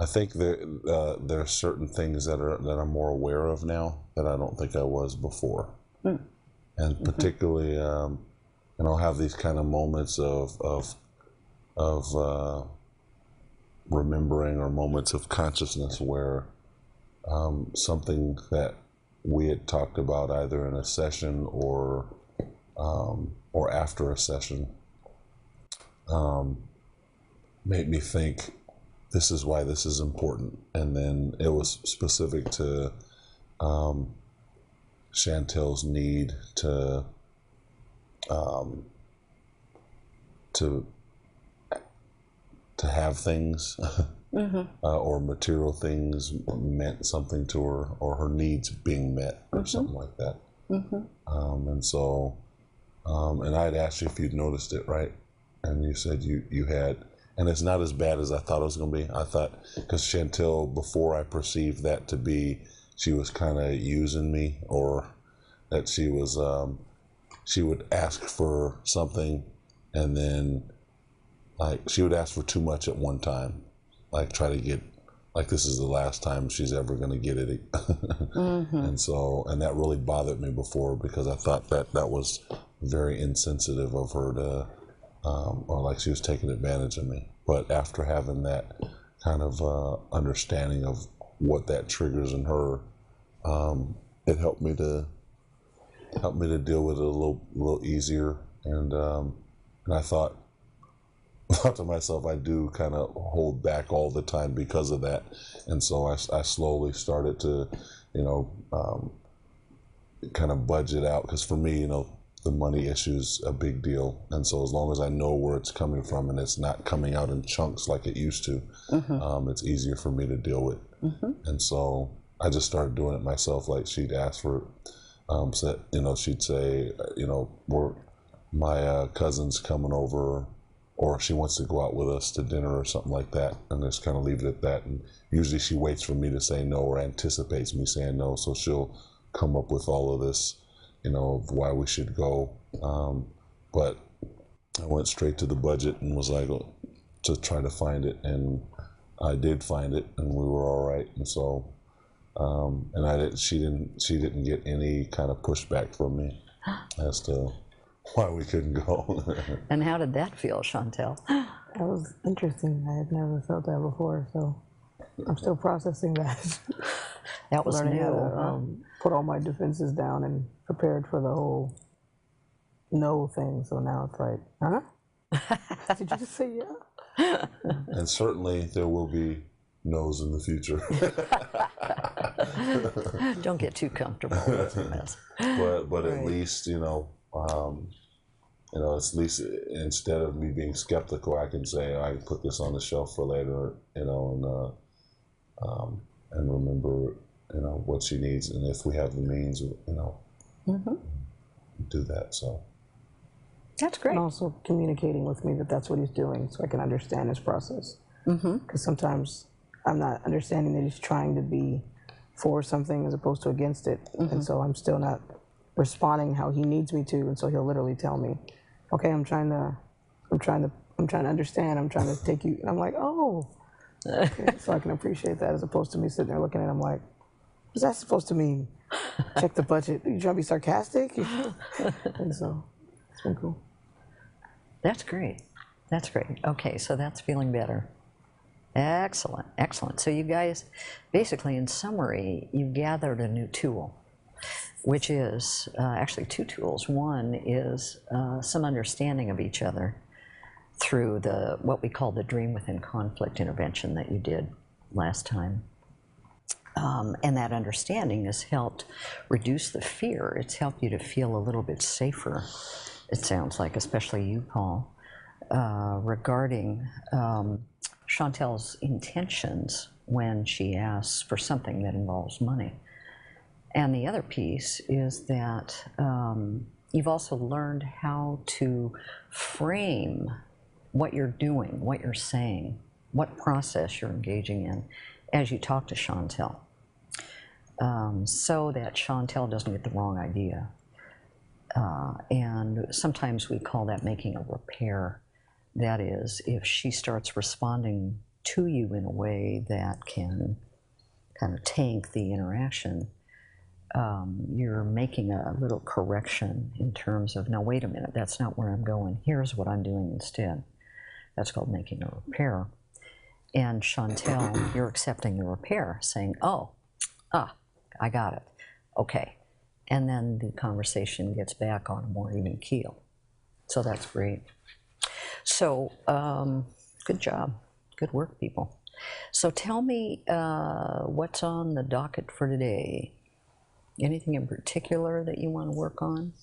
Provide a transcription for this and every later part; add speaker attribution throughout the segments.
Speaker 1: I think there are certain things that I'm more aware of now that I don't think I was before, and particularly, and I'll have these kind of moments of remembering, or moments of consciousness where something that we had talked about either in a session or after a session made me think, this is why this is important. And then it was specific to Chantel's need to have things or material things meant something to her, or her needs being met, or something like that. And so, and I had asked you if you'd noticed it, right? And you said you had, and it's not as bad as I thought it was going to be. I thought, because Chantel, before I perceived that to be, she was kind of using me, or that she was, she would ask for something, and then like she would ask for too much at one time, like try to get, like this is the last time she's ever going to get it. And so, and that really bothered me before, because I thought that was very insensitive of her to, or like she was taking advantage of me. But after having that kind of understanding of what that triggers in her, it helped me to deal with it a little easier. And I thought to myself, I do kind of hold back all the time because of that. And so I slowly started to, kind of budget out, because for me, the money issue's a big deal. And so as long as I know where it's coming from and it's not coming out in chunks like it used to, it's easier for me to deal with. And so I just started doing it myself. Like she'd ask for, she'd say, my cousin's coming over, or she wants to go out with us to dinner or something like that, and just kind of leave it at that. And usually she waits for me to say no, or anticipates me saying no, so she'll come up with all of this, of why we should go. But I went straight to the budget and was like, to try to find it, and I did find it, and we were all right. And so, and she didn't get any kind of pushback from me as to why we couldn't go.
Speaker 2: And how did that feel, Chantel?
Speaker 3: That was interesting. I had never felt that before, so I'm still processing that.
Speaker 2: That was
Speaker 3: learning
Speaker 2: new,
Speaker 3: how to put all my defenses down and prepared for the whole no thing. So now it's like, huh? Did you just say yeah?
Speaker 1: And certainly there will be no's in the future.
Speaker 2: Don't get too comfortable with this.
Speaker 1: But at least, at least instead of me being skeptical, I can say, I can put this on the shelf for later, and remember, what she needs, and if we have the means, do that. So
Speaker 2: that's great.
Speaker 3: And also communicating with me that that's what he's doing, so I can understand his process. Because sometimes I'm not understanding that he's trying to be for something as opposed to against it, and so I'm still not responding how he needs me to, and so he'll literally tell me, okay, I'm trying to understand, I'm trying to take you, and I'm like, oh, okay. So I can appreciate that, as opposed to me sitting there looking at him like, what's that supposed to mean? Check the budget. Are you trying to be sarcastic? And so it's been cool.
Speaker 2: That's great. That's great. Okay, so that's feeling better. Excellent, excellent. So you guys, basically, in summary, you gathered a new tool, which is actually two tools. One is some understanding of each other through what we call the dream within conflict intervention that you did last time. And that understanding has helped reduce the fear. It's helped you to feel a little bit safer, it sounds like, especially you, Paul, regarding Chantel's intentions when she asks for something that involves money. And the other piece is that you've also learned how to frame what you're doing, what you're saying, what process you're engaging in as you talk to Chantel, so that Chantel doesn't get the wrong idea. And sometimes we call that making a repair. That is, if she starts responding to you in a way that can kind of tank the interaction, you're making a little correction in terms of, no, wait a minute, that's not where I'm going. Here's what I'm doing instead. That's called making a repair. And Chantel, you're accepting the repair, saying, oh, I got it. Okay. And then the conversation gets back on a more even keel. So that's great. So good job. Good work, people. So tell me what's on the docket for today. Anything in particular that you want to work on?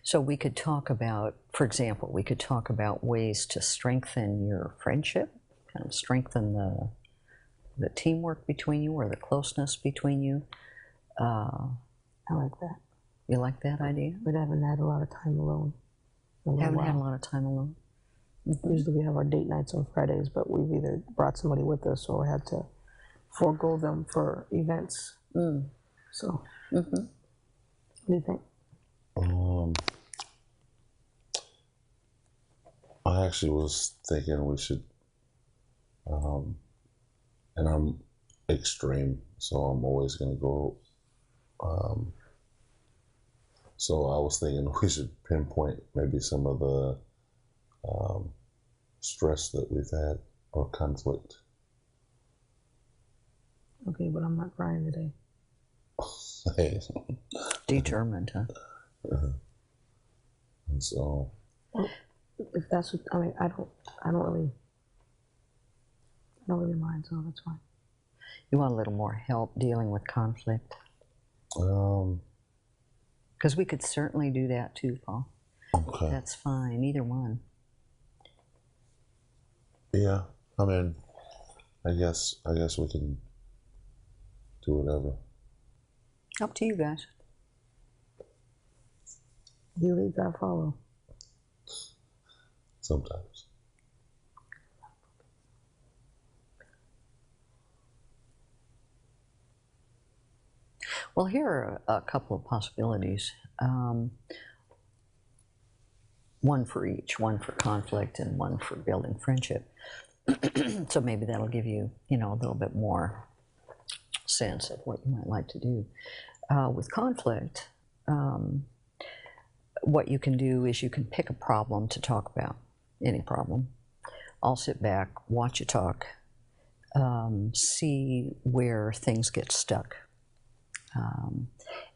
Speaker 2: So we could talk about, for example, we could talk about ways to strengthen your friendship, kind of strengthen the teamwork between you or the closeness between you.
Speaker 3: I like that.
Speaker 2: You like that idea?
Speaker 3: We haven't had a lot of time alone.
Speaker 2: Haven't had a lot of time alone?
Speaker 3: Mm-hmm. Usually we have our date nights on Fridays, but we've either brought somebody with us or had to forego them for events. So, what do you think?
Speaker 1: I actually was thinking we should, and I'm extreme, so I'm always going to go. So I was thinking we should pinpoint maybe some of the stress that we've had or conflict.
Speaker 3: Okay, but I'm not crying today.
Speaker 1: Hey.
Speaker 2: Determined, huh?
Speaker 1: And so.
Speaker 3: Well, if that's what, I mean, I don't really mind, so that's fine.
Speaker 2: You want a little more help dealing with conflict? Because we could certainly do that too, Paul.
Speaker 1: Okay.
Speaker 2: That's fine, either one.
Speaker 1: Yeah, I mean, I guess we can do whatever.
Speaker 2: Up to you guys.
Speaker 3: You lead, I follow.
Speaker 1: Sometimes.
Speaker 2: Well, here are a couple of possibilities. One for each, one for conflict and one for building friendship. So maybe that'll give you, a little bit more sense of what you might like to do. With conflict, what you can do is you can pick a problem to talk about, any problem. I'll sit back, watch you talk, see where things get stuck,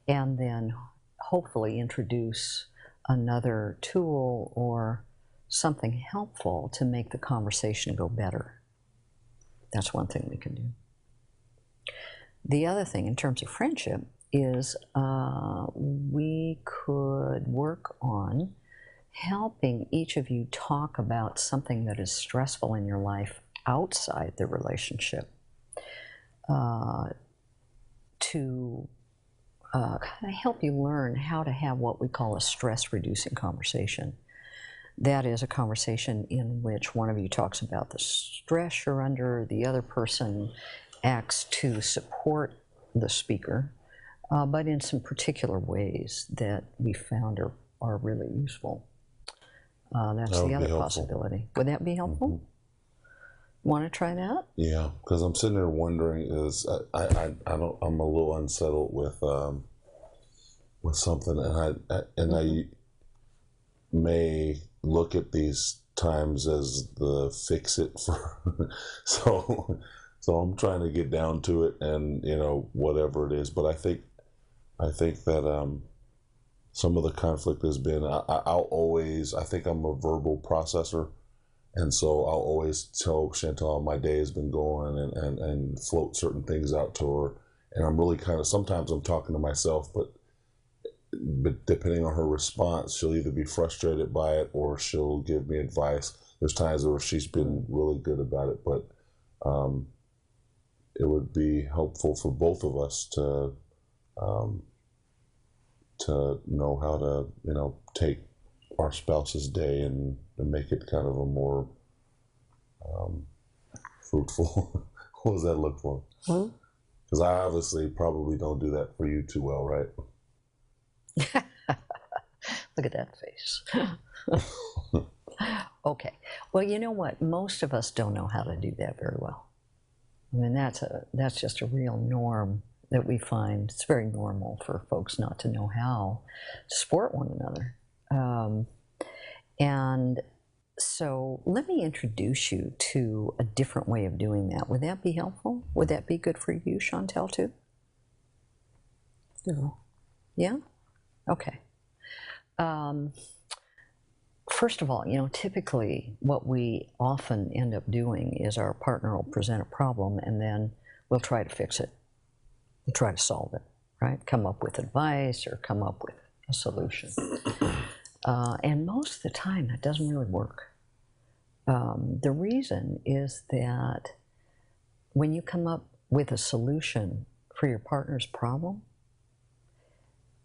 Speaker 2: and then hopefully introduce another tool or something helpful to make the conversation go better. That's one thing we can do. The other thing in terms of friendship is we could work on helping each of you talk about something that is stressful in your life outside the relationship to kind of help you learn how to have what we call a stress-reducing conversation. That is a conversation in which one of you talks about the stress you're under, the other person acts to support the speaker, but in some particular ways that we found are really useful. That's the other possibility. Would that be helpful? Mm-hmm. Want to try that?
Speaker 1: Yeah, because I'm sitting there wondering, I'm a little unsettled with something, and I may look at these times as the fix it for so I'm trying to get down to it, and whatever it is, but I think that some of the conflict has been I think I'm a verbal processor, and so I'll always tell Chantal how my day has been going and float certain things out to her, and I'm really sometimes I'm talking to myself, but depending on her response, she'll either be frustrated by it or she'll give me advice. There's times where she's been really good about it, but it would be helpful for both of us to know how to take our spouse's day and make it kind of a more fruitful. What does that look for? Because I obviously probably don't do that for you too well, right?
Speaker 2: Look at that face. Okay. Well, you know what? Most of us don't know how to do that very well. I mean, that's just a real norm that we find. It's very normal for folks not to know how to support one another. And so let me introduce you to a different way of doing that. Would that be helpful? Would that be good for you, Chantel, too?
Speaker 3: Yeah.
Speaker 2: Yeah? Okay. First of all, typically what we often end up doing is our partner will present a problem and then we'll try to fix it. We'll try to solve it, right? Come up with advice or come up with a solution. And most of the time, that doesn't really work. The reason is that when you come up with a solution for your partner's problem,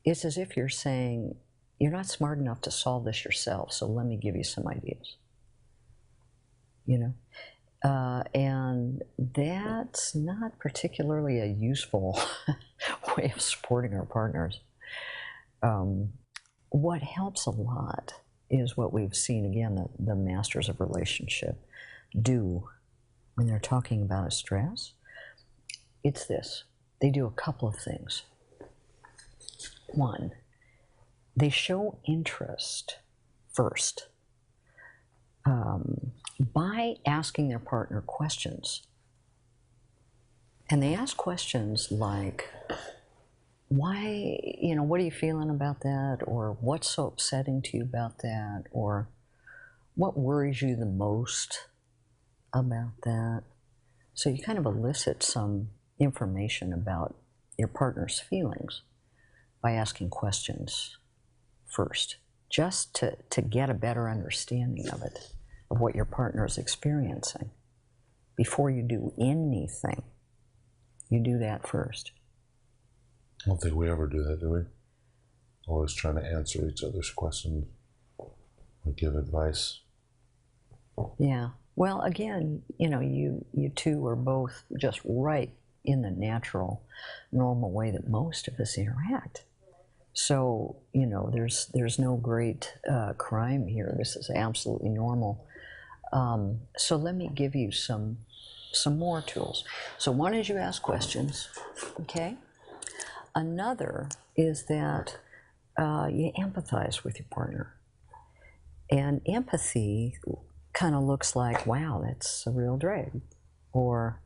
Speaker 2: it's as if you're saying, you're not smart enough to solve this yourself, so let me give you some ideas. And that's not particularly a useful way of supporting our partners. What helps a lot is what we've seen, again, the masters of relationship do when they're talking about a stress. It's this. They do a couple of things. One, they show interest first by asking their partner questions. And they ask questions like, why, what are you feeling about that? Or what's so upsetting to you about that? Or what worries you the most about that? So you kind of elicit some information about your partner's feelings by asking questions first, just to get a better understanding of it, of what your partner is experiencing. Before you do anything, you do that first.
Speaker 1: I don't think we ever do that, do we? Always trying to answer each other's questions or give advice.
Speaker 2: Yeah. Well, again, you two are both just right in the natural, normal way that most of us interact. So, there's no great crime here. This is absolutely normal. So let me give you some more tools. So one is you ask questions, okay? Another is that you empathize with your partner. And empathy kind of looks like, wow, that's a real drag. Or,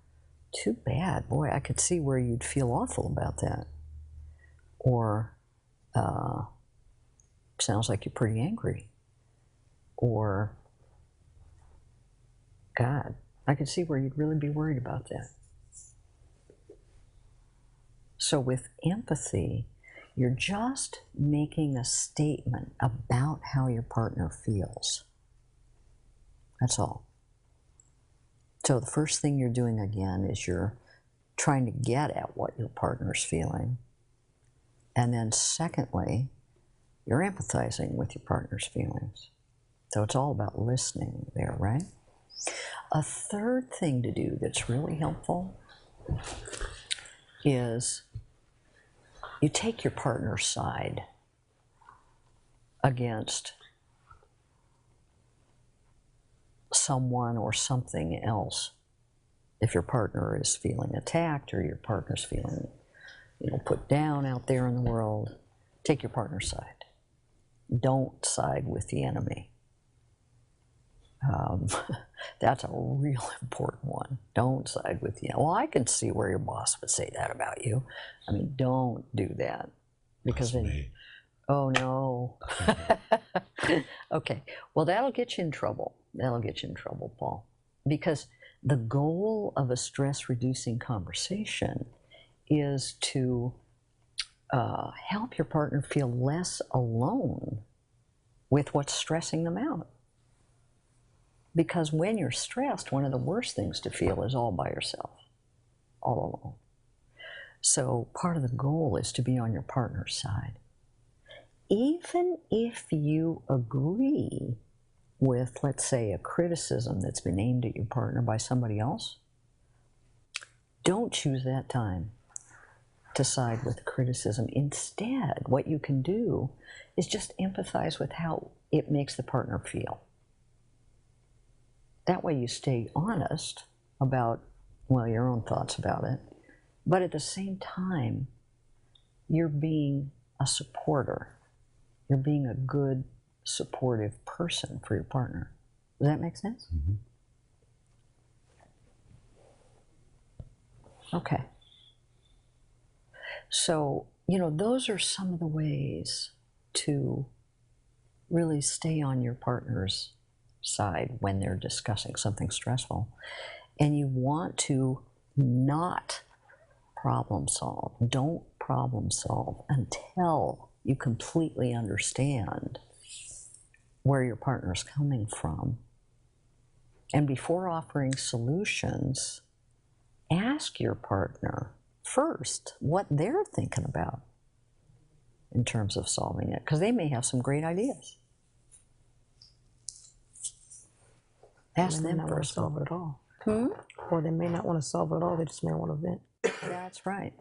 Speaker 2: too bad, boy, I could see where you'd feel awful about that. Or, sounds like you're pretty angry. Or, God, I could see where you'd really be worried about that. So with empathy, you're just making a statement about how your partner feels. That's all. So the first thing you're doing, again, is you're trying to get at what your partner's feeling. And then secondly, you're empathizing with your partner's feelings. So it's all about listening there, right? A third thing to do that's really helpful is you take your partner's side against someone or something else. If your partner is feeling attacked or your partner's feeling, put down out there in the world, take your partner's side. Don't side with the enemy. That's a real important one. Don't side with the enemy. Well, I can see where your boss would say that about you. I mean, don't do that. Because
Speaker 1: That's
Speaker 2: then,
Speaker 1: me.
Speaker 2: oh no. Okay, well, that'll get you in trouble. That'll get you in trouble, Paul. Because the goal of a stress-reducing conversation is to help your partner feel less alone with what's stressing them out. Because when you're stressed, one of the worst things to feel is all by yourself, all alone. So part of the goal is to be on your partner's side. Even if you agree with, let's say, a criticism that's been aimed at your partner by somebody else, don't choose that time to side with criticism. Instead, what you can do is just empathize with how it makes the partner feel. That way you stay honest about, well, your own thoughts about it, but at the same time, you're being a supporter. You're being a good, supportive person for your partner. Does that make sense?
Speaker 1: Mm-hmm.
Speaker 2: Okay. So, those are some of the ways to really stay on your partner's side when they're discussing something stressful. And you want to not problem solve. Don't problem solve until you completely understand where your partner's coming from. And before offering solutions, ask your partner first what they're thinking about in terms of solving it, because they may have some great ideas. Ask them
Speaker 3: not want to
Speaker 2: first.
Speaker 3: solve it at all. Or they may not want to solve it at all. They just may want to vent.
Speaker 2: That's right.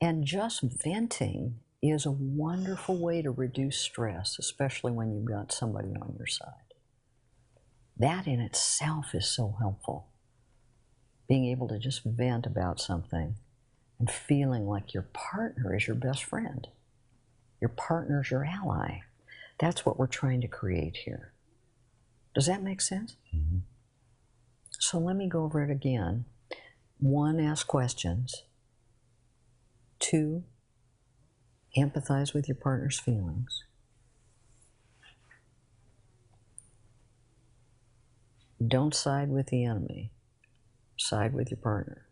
Speaker 2: And just venting is a wonderful way to reduce stress, especially when you've got somebody on your side. That in itself is so helpful. Being able to just vent about something and feeling like your partner is your best friend. Your partner's your ally. That's what we're trying to create here. Does that make sense?
Speaker 1: Mm-hmm.
Speaker 2: So let me go over it again. 1, ask questions. 2, empathize with your partner's feelings. Don't side with the enemy. Side with your partner.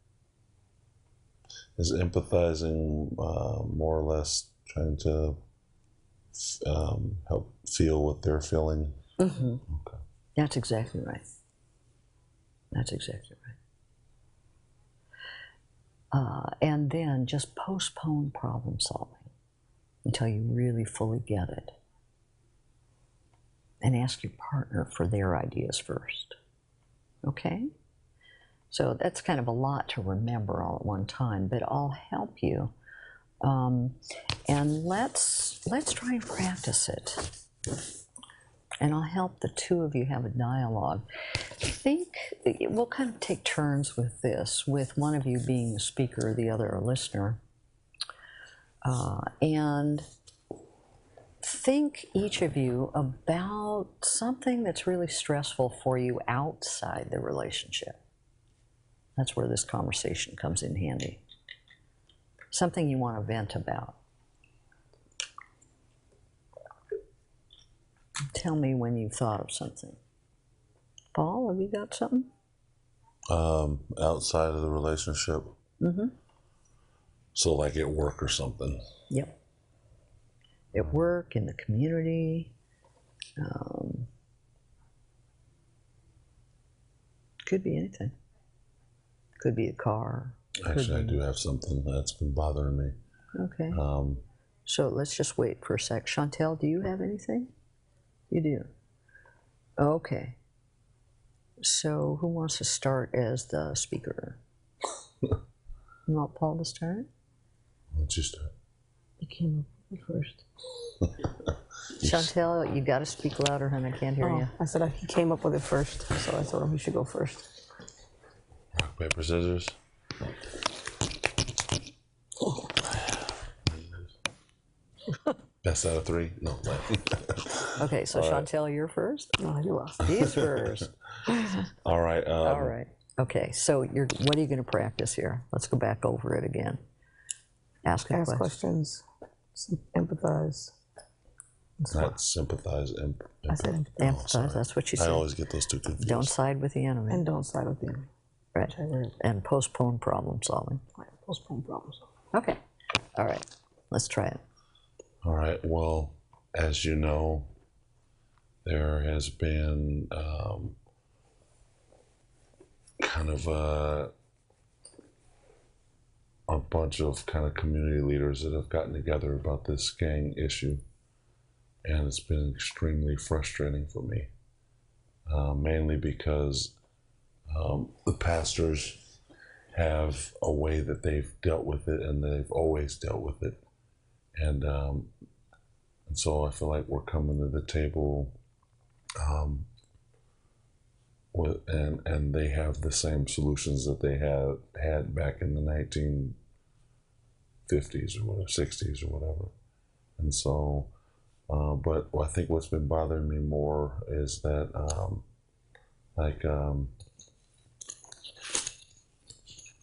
Speaker 1: Is empathizing more or less trying to help feel what they're feeling?
Speaker 2: Mm-hmm.
Speaker 1: Okay.
Speaker 2: That's exactly right. That's exactly right. And then just postpone problem solving until you really fully get it. And ask your partner for their ideas first. Okay? So that's kind of a lot to remember all at one time, but I'll help you. And let's try and practice it. And I'll help the two of you have a dialogue. We'll kind of take turns with this, with one of you being the speaker, the other a listener. And think, each of you, about something that's really stressful for you outside the relationship. That's where this conversation comes in handy. Something you want to vent about. Tell me when you've thought of something. Paul, have you got something?
Speaker 1: Outside of the relationship.
Speaker 2: Mm-hmm.
Speaker 1: So like at work or something.
Speaker 2: Yep. At work, in the community. Could be anything. Could be a car.
Speaker 1: Actually, I do have something that's been bothering me.
Speaker 2: Okay. So let's just wait for a sec. Chantel, do you have anything? You do. Okay. So who wants to start as the speaker? You want Paul to start?
Speaker 1: Why don't you start?
Speaker 3: You came up with it first.
Speaker 2: Chantel, you got to speak louder, honey. I can't hear you.
Speaker 3: I said he came up with it first, so I told him he should go first.
Speaker 1: Rock, paper, scissors. Best out of 3? No.
Speaker 2: Okay, so Chantel, you're first?
Speaker 3: No, you lost.
Speaker 2: He's first.
Speaker 1: All right.
Speaker 2: All right. Okay, so what are you going to practice here? Let's go back over it again. Ask a question.
Speaker 3: Questions, empathize.
Speaker 1: Not sympathize.
Speaker 3: I said
Speaker 2: Empathize, that's what you
Speaker 1: I
Speaker 2: said.
Speaker 1: always get those two confused.
Speaker 2: Don't side with the enemy.
Speaker 3: and don't side with the enemy.
Speaker 2: Right. And postpone problem solving.
Speaker 3: Right, postpone problems.
Speaker 2: Okay. All right. Let's try it.
Speaker 1: All right. Well, as you know, there has been kind of a bunch of kind of community leaders that have gotten together about this gang issue, and it's been extremely frustrating for me, mainly because the pastors have a way that they've dealt with it, and they've always dealt with it, and so I feel like we're coming to the table and they have the same solutions that they had back in the 1950s or whatever, 60s or whatever. And so, but I think what's been bothering me more is that,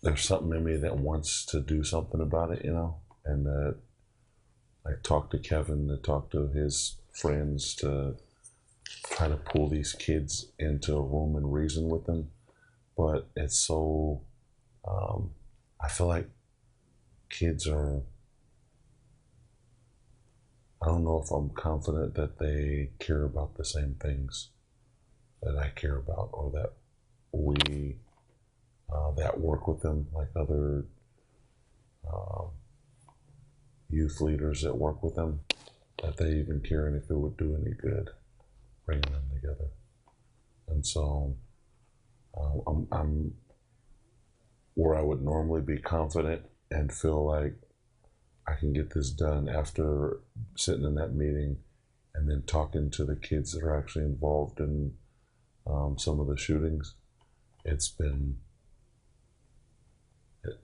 Speaker 1: there's something in me that wants to do something about it, and that I talked to Kevin, to talk to his friends, to try to pull these kids into a room and reason with them. But it's so, I feel like kids are, I don't know if I'm confident that they care about the same things that I care about, or that we, that work with them, like other youth leaders that work with them, that they even care and if it would do any good bringing them together. And so I'm where I would normally be confident and feel like I can get this done after sitting in that meeting and then talking to the kids that are actually involved in some of the shootings. It's been,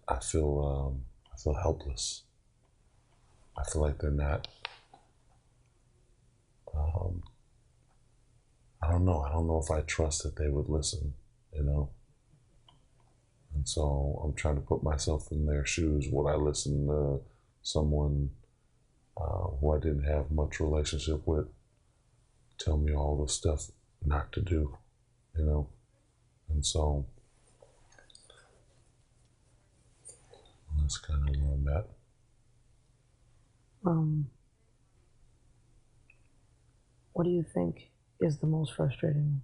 Speaker 1: I feel helpless. I feel like they're not, I don't know. I don't know if I trust that they would listen, And so I'm trying to put myself in their shoes. Would I listen to someone who I didn't have much relationship with tell me all the stuff not to do, And so that's kind of where I'm at.
Speaker 3: What do you think is the most frustrating?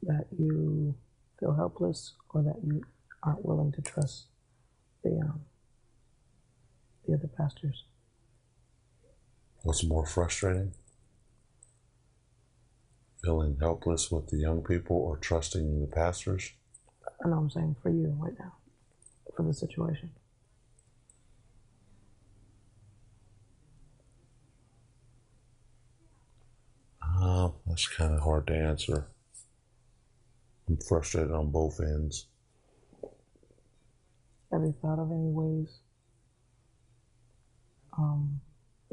Speaker 3: That you feel helpless, or that you aren't willing to trust the other pastors?
Speaker 1: What's more frustrating? Feeling helpless with the young people or trusting the pastors?
Speaker 3: I know I'm saying for you right now, for the situation.
Speaker 1: That's kind of hard to answer. I'm frustrated on both ends.
Speaker 3: Have you thought of any ways,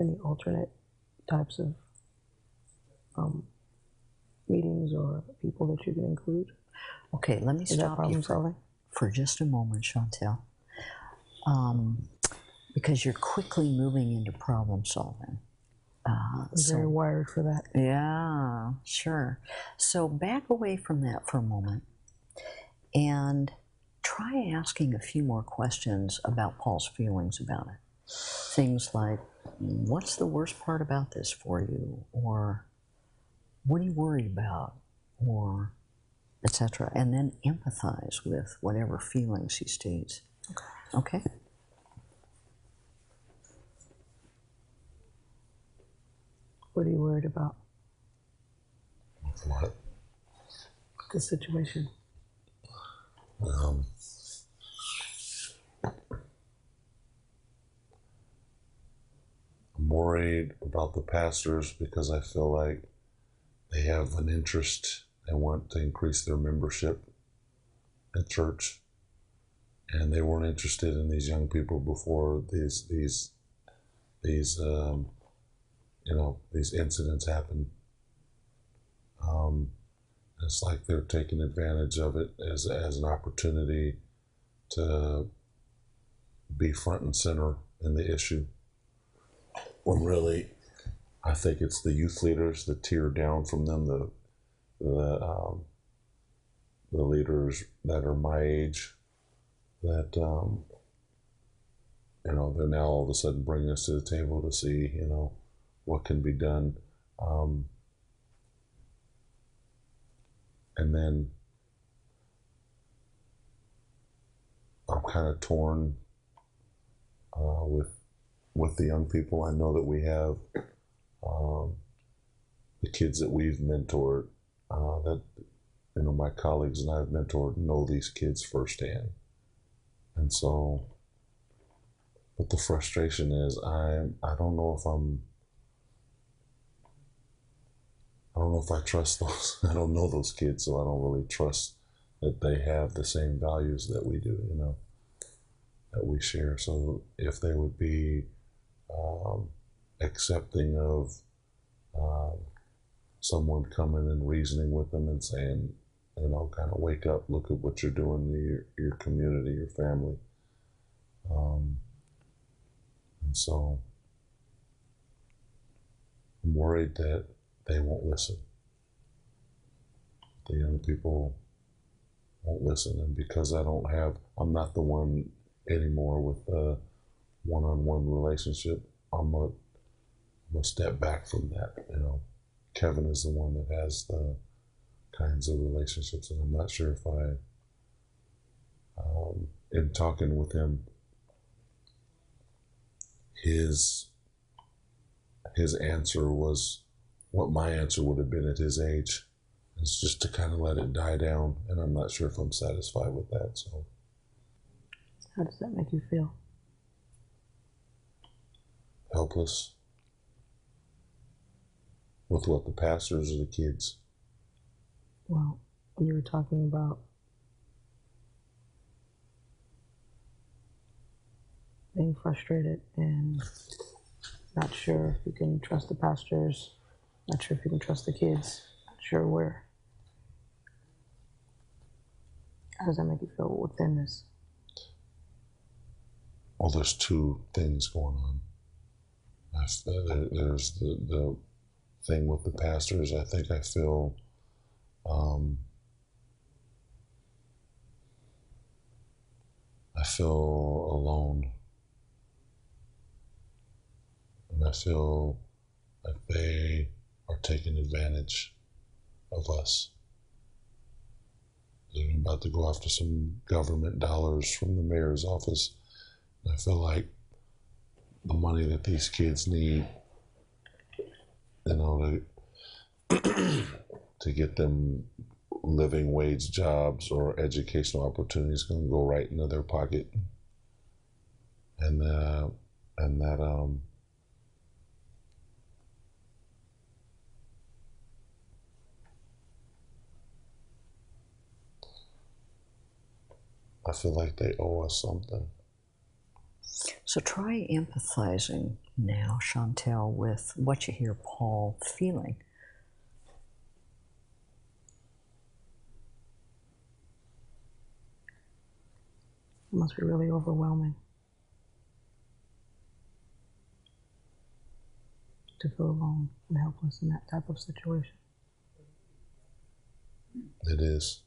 Speaker 3: any alternate types of meetings or people that you can include?
Speaker 2: Okay, let me
Speaker 3: Is that
Speaker 2: stop
Speaker 3: problem
Speaker 2: you
Speaker 3: solving?
Speaker 2: for just a moment, Chantel, because you're quickly moving into problem solving.
Speaker 3: I'm very wired for that.
Speaker 2: Yeah, sure. So back away from that for a moment and try asking a few more questions about Paul's feelings about it. Things like, what's the worst part about this for you? Or what do you worry about? Or etc. And then empathize with whatever feelings he states. Okay?
Speaker 3: What are you worried about?
Speaker 1: What?
Speaker 3: The situation.
Speaker 1: I'm worried about the pastors because I feel like they have an interest and want to increase their membership at church, and they weren't interested in these young people before these incidents happened. It's like they're taking advantage of it as an opportunity to be front and center in the issue. When really, I think it's the youth leaders, the tier down from them, the leaders that are my age, that they're now all of a sudden bringing us to the table to see what can be done, and then I'm kind of torn with the young people. I know that we have the kids that we've mentored, that my colleagues and I have mentored, know these kids firsthand, and so. But the frustration is I don't know if I'm I don't know if I trust those. I don't know those kids, so I don't really trust that they have the same values that we do, you know, that we share. So if they would be accepting of someone coming and reasoning with them and saying, you know, kind of wake up, look at what you're doing to your community, your family. And so I'm worried that they won't listen. The young people won't listen. And because I'm not the one anymore with a one-on-one relationship, I'm a step back from that, you know. Kevin is the one that has the kinds of relationships, and I'm not sure if in talking with him, his answer was what my answer would have been at his age. It's just to kind of let it die down, and I'm not sure if I'm satisfied with that. So,
Speaker 3: How does that make you feel?
Speaker 1: helpless with what the pastors or the kids.
Speaker 3: Well, you were talking about being frustrated and not sure if you can trust the pastors, not sure if you can trust the kids, not sure where. How does that make you feel within this?
Speaker 1: Well, there's two things going on. There's the thing with the pastors. I think I feel alone, and I feel like they are taking advantage of us. They're about to go after some government dollars from the mayor's office. And I feel like the money that these kids need, you know, to get them living wage jobs or educational opportunities, going to go right into their pocket, and that I feel like they owe us something.
Speaker 2: So try empathizing now, Chantel, with what you hear Paul feeling.
Speaker 3: It must be really overwhelming to feel alone and helpless in that type of situation.
Speaker 1: It is.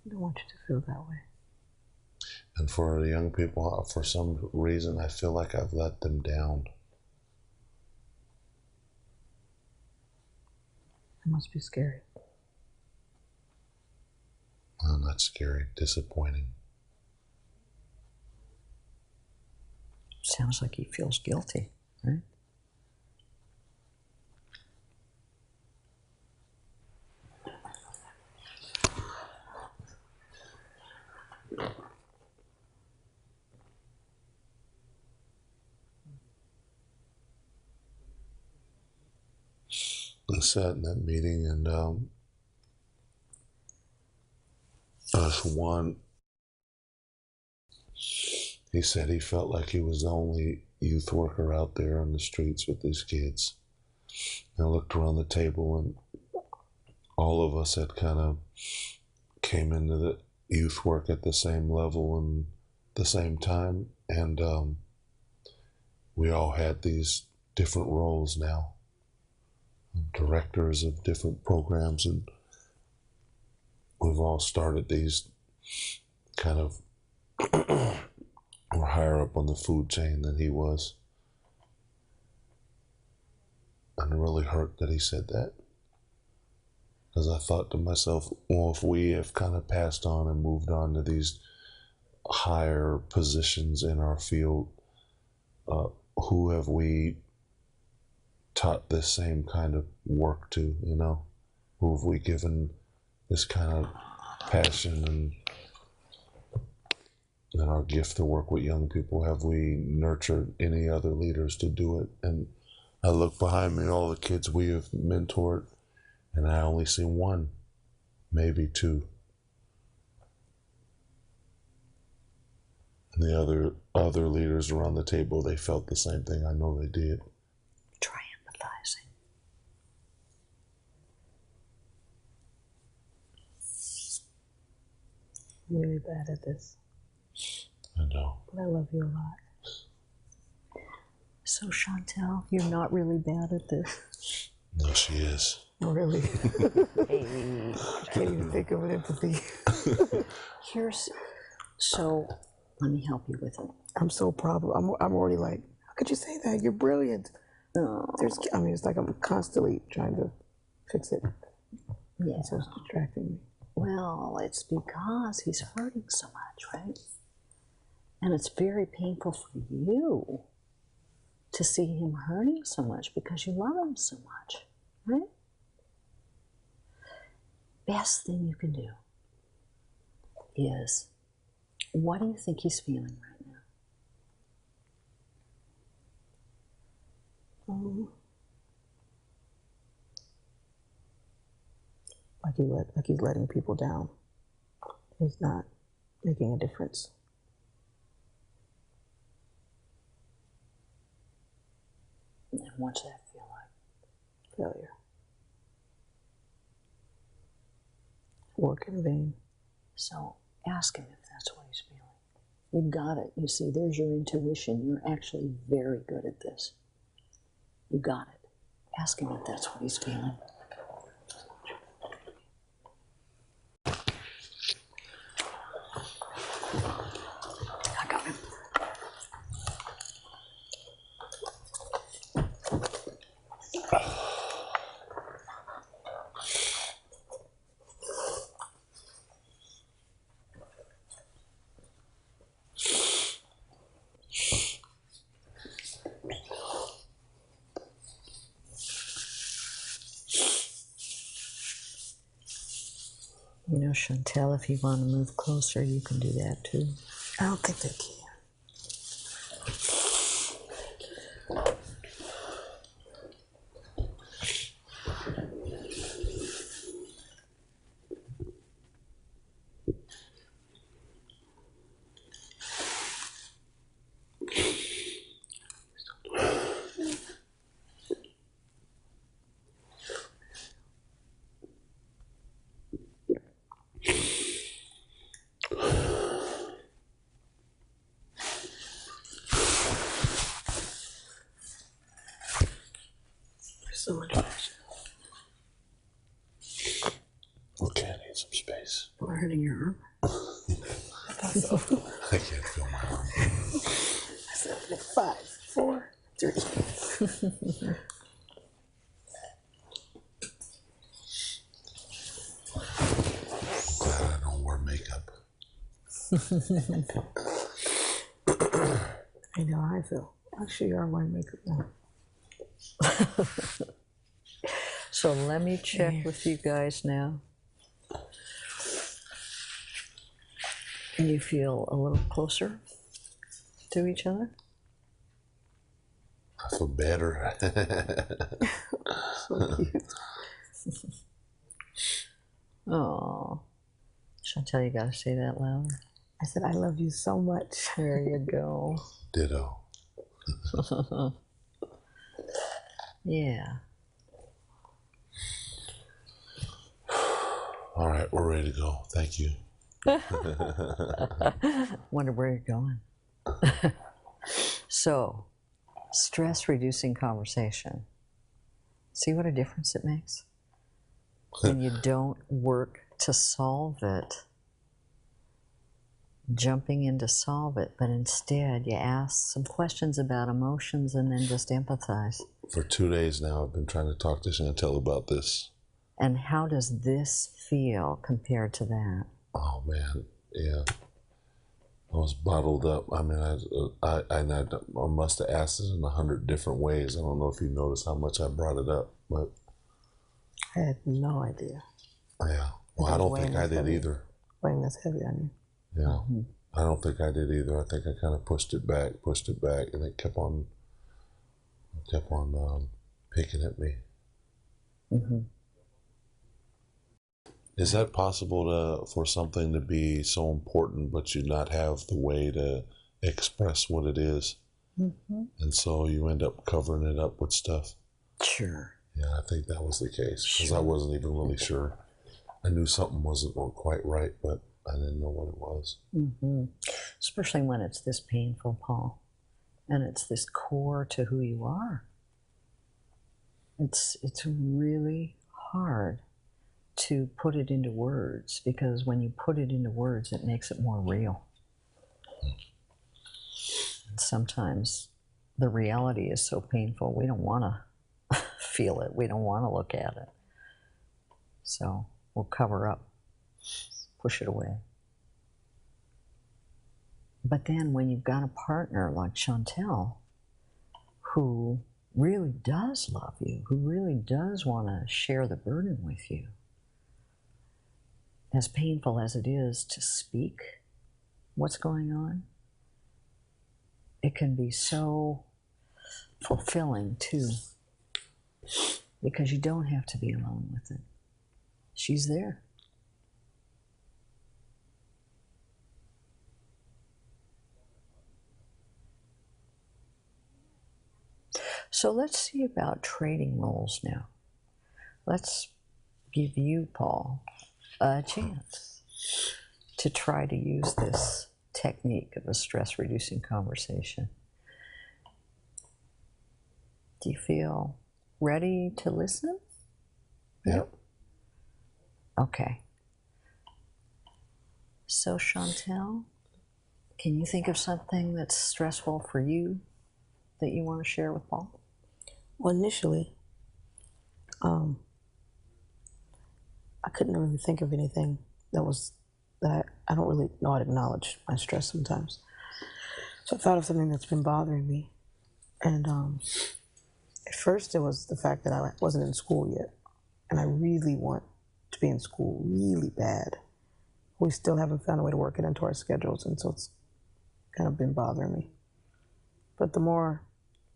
Speaker 3: I don't want you to feel that way.
Speaker 1: And for the young people, for some reason, I feel like I've let them down.
Speaker 3: It must be scary.
Speaker 1: Oh, not scary, disappointing.
Speaker 2: Sounds like he feels guilty, right?
Speaker 1: I sat in that meeting, and one, he said he felt like he was the only youth worker out there on the streets with these kids. And I looked around the table, and all of us had kind of came into the youth work at the same level and the same time, and we all had these different roles now, directors of different programs, and we've all started these kind of we're higher up on the food chain than he was. And it really hurt that he said that, because I thought to myself, well, if we have kind of passed on and moved on to these higher positions in our field, who have we taught this same kind of work to, you know? Who have we given this kind of passion and and our gift to work with young people, have we nurtured any other leaders to do it? And I look behind me, all the kids we have mentored, and I only see one, maybe two. And the other leaders around the table, they felt the same thing. I know they did.
Speaker 2: Try empathizing.
Speaker 3: I'm really bad at this,
Speaker 1: I know.
Speaker 3: but I love you a lot.
Speaker 2: So Chantel, you're not really bad at this.
Speaker 1: No, she is.
Speaker 3: Really?
Speaker 2: Hey.
Speaker 3: I can't even think of an empathy.
Speaker 2: So let me help you with it.
Speaker 3: I'm so proud. I'm already like, how could you say that? You're brilliant.
Speaker 2: Oh,
Speaker 3: It's like I'm constantly trying to fix it.
Speaker 2: yeah.
Speaker 3: So it's distracting me.
Speaker 2: Well, it's because he's hurting so much, right? And it's very painful for you to see him hurting so much because you love him so much, right? Best thing you can do is, what do you think he's feeling right now?
Speaker 3: Like he's letting people down. He's not making a difference.
Speaker 2: And what's that feel like?
Speaker 3: Failure. Work in vain.
Speaker 2: So ask him if that's what he's feeling. You got it. You see, there's your intuition. You're actually very good at this. You got it. Ask him if that's what he's feeling. I got him. You know, Chantel, if you want to move closer, you can do that too.
Speaker 3: I don't think they can. So much pressure.
Speaker 1: Okay, I need some space.
Speaker 2: We're hurting your arm.
Speaker 1: I can't feel my arm.
Speaker 3: I said 5, 4, 3.
Speaker 1: Glad I don't wear makeup.
Speaker 3: I know how I feel. Actually, you are wearing makeup now.
Speaker 2: So let me check with you guys now. And you feel a little closer to each other?
Speaker 1: I feel better.
Speaker 3: So cute.
Speaker 2: Oh, Chantel, you gotta say that louder.
Speaker 3: I said, I love you so much.
Speaker 2: There you go.
Speaker 1: Ditto.
Speaker 2: Yeah.
Speaker 1: All right, we're ready to go. Thank you.
Speaker 2: Wonder where you're going. So, stress reducing conversation. See what a difference it makes? When you don't work to solve it, jumping in to solve it, but instead you ask some questions about emotions and then just empathize.
Speaker 1: For 2 days now, I've been trying to talk to Chantel about this.
Speaker 2: And how does this feel compared to that?
Speaker 1: Oh man, yeah. I was bottled up. I mean, I must have asked it in 100 different ways. I don't know if you noticed how much I brought it up, but
Speaker 3: I had no idea.
Speaker 1: yeah. Well, I don't think I did either.
Speaker 3: Weighing that's heavy on you.
Speaker 1: Yeah. I don't think I did either. I think I kind of pushed it back, and it kept on picking at me.
Speaker 2: Mm-hmm.
Speaker 1: Is that possible for something to be so important, but you not have the way to express what it is,
Speaker 2: Mm-hmm.
Speaker 1: and so you end up covering it up with stuff?
Speaker 2: Sure.
Speaker 1: Yeah, I think that was the case because I
Speaker 2: Sure.
Speaker 1: wasn't even really sure. I knew something wasn't quite right, but I didn't know what it was.
Speaker 2: Mm-hmm. Especially when it's this painful, Paul, and it's this core to who you are. It's really hard to put it into words, because when you put it into words, it makes it more real. And sometimes the reality is so painful, we don't want to feel it. We don't want to look at it. So we'll cover up, push it away. But then when you've got a partner like Chantel, who really does love you, who really does want to share the burden with you, as painful as it is to speak what's going on, it can be so fulfilling too, because you don't have to be alone with it. She's there. So let's see about trading roles now. Let's give you, Paul, a chance to try to use this technique of a stress-reducing conversation. Do you feel ready to listen?
Speaker 1: Yep.
Speaker 2: Okay. So Chantel, can you think of something that's stressful for you that you want to share with Paul?
Speaker 3: Well, initially, I couldn't really think of anything that I don't really know how to acknowledge my stress sometimes. So I thought of something that's been bothering me. And at first it was the fact that I wasn't in school yet. And I really want to be in school really bad. We still haven't found a way to work it into our schedules, and so it's kind of been bothering me. But the more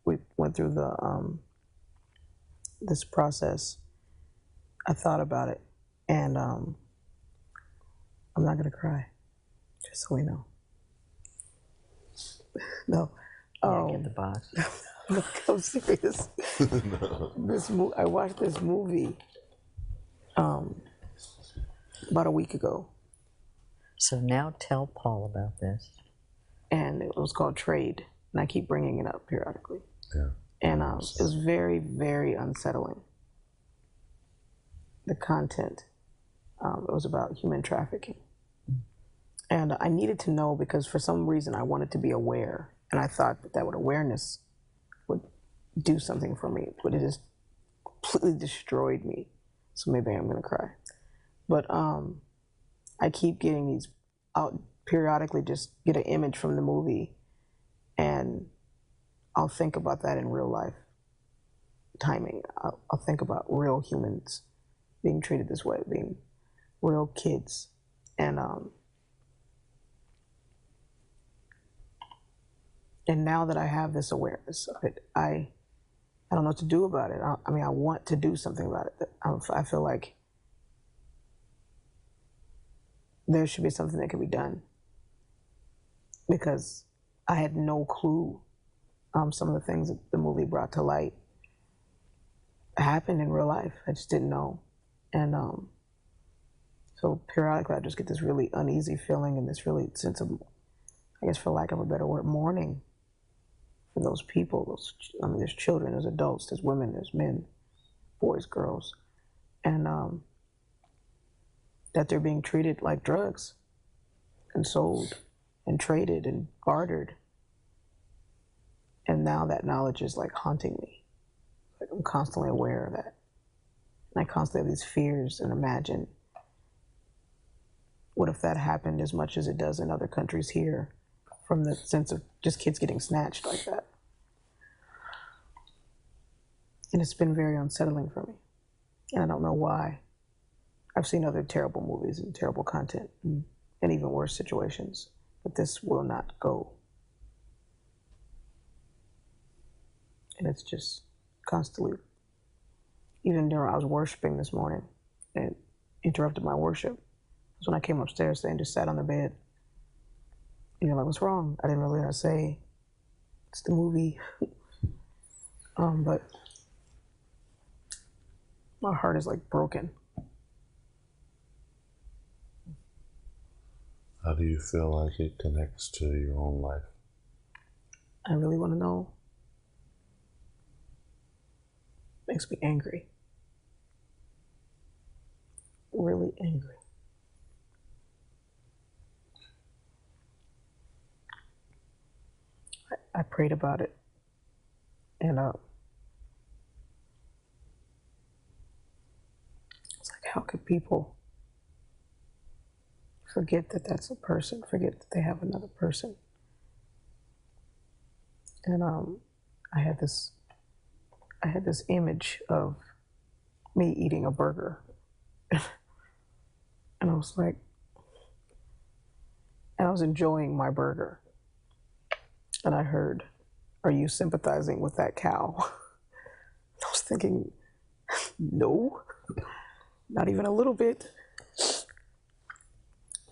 Speaker 3: we went through this process, I thought about it, and I'm not gonna cry, just so we know. No,
Speaker 2: Yeah, get the box.
Speaker 3: look, I'm serious. I watched this movie about a week ago,
Speaker 2: So now tell Paul about this.
Speaker 3: and it was called Trade, and I keep bringing it up periodically.
Speaker 1: Yeah.
Speaker 3: And it was very, very unsettling. The content, it was about human trafficking. And I needed to know because for some reason I wanted to be aware. And I thought that awareness would do something for me, but it has completely destroyed me. So maybe I'm gonna cry. But I keep getting these out periodically, just get an image from the movie, and I'll think about that in real life timing. I'll think about real humans being treated this way, being real kids. And now that I have this awareness of it, I don't know what to do about it. I mean, I want to do something about it. I feel like there should be something that can be done, because I had no clue some of the things that the movie brought to light happened in real life. I just didn't know. And so periodically I just get this really uneasy feeling and this really sense of, I guess for lack of a better word, mourning for those people. I mean, there's children, there's adults, there's women, there's men, boys, girls, and that they're being treated like drugs and sold and traded and bartered. And now that knowledge is like haunting me. Like I'm constantly aware of that. And I constantly have these fears and imagine, what if that happened as much as it does in other countries here, from the sense of just kids getting snatched like that. And it's been very unsettling for me. And I don't know why. I've seen other terrible movies and terrible content and even worse situations. but this will not go. And it's just constantly, even during I was worshiping this morning, and interrupted my worship. That's when I came upstairs and just sat on the bed. And you're like, what's wrong? I didn't really know how to say, it's the movie. But my heart is like broken.
Speaker 1: How do you feel like it connects to your own life?
Speaker 3: I really want to know. Makes me angry. Really angry. I prayed about it, and it's like, how could people forget that that's a person, forget that they have another person? And I had this image of me eating a burger, and I was like, and I was enjoying my burger. And I heard, are you sympathizing with that cow? I was thinking, no, not even a little bit.